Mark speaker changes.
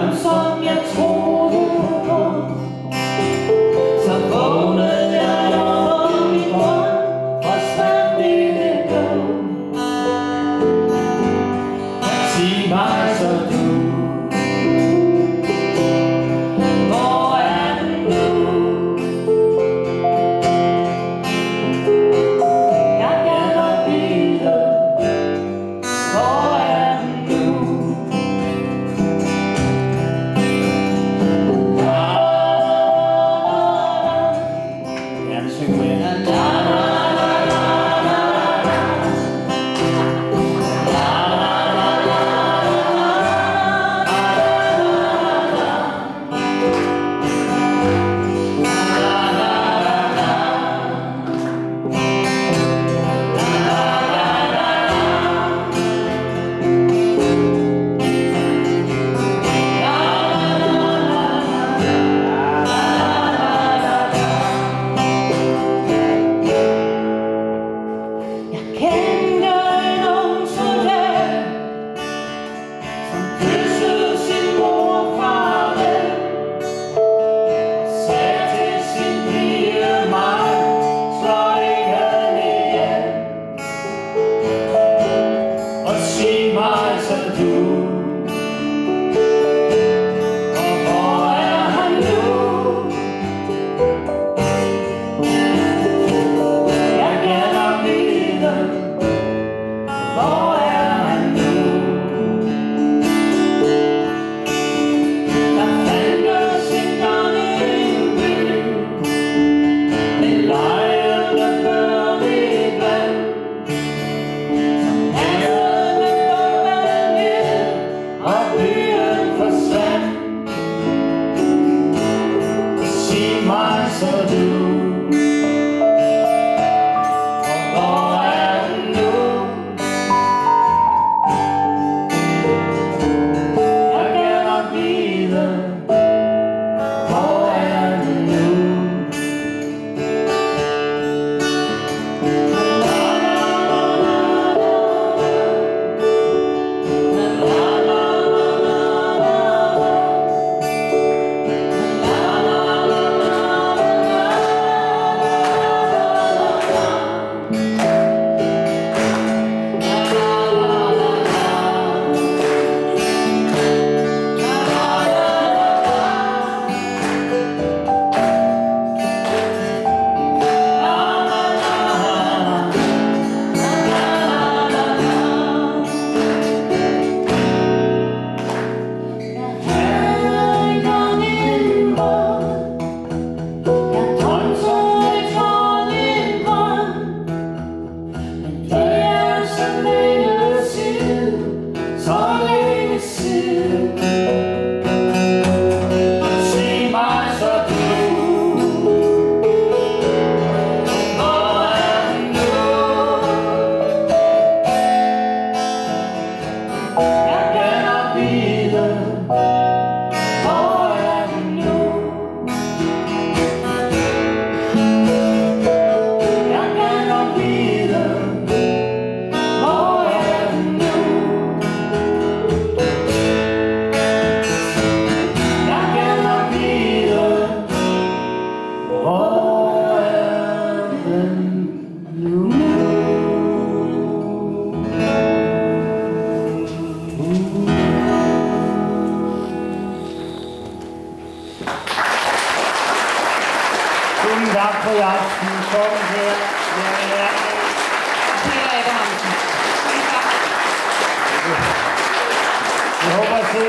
Speaker 1: drøm, som jeg troede på. Så vågnede jeg om min grund, forsvandt i det blå. Sig mig så du, hvor er du nu? Jeg kan nok vide, hvor er du nu? Ja, det synger med. Sig mig så du, og hvor er han nu? Jeg kan nok vide, hvor er han nu? Der fandtes engang en by med lejende børn iblandt, og byen forsvandt. Sig mig så du, og hvor er du nu? Jeg kan nok vide, hvor er du nu? Tusind tak for i aften. Sådan her.
Speaker 2: Peter Abrahamsen.
Speaker 1: Jeg håber at se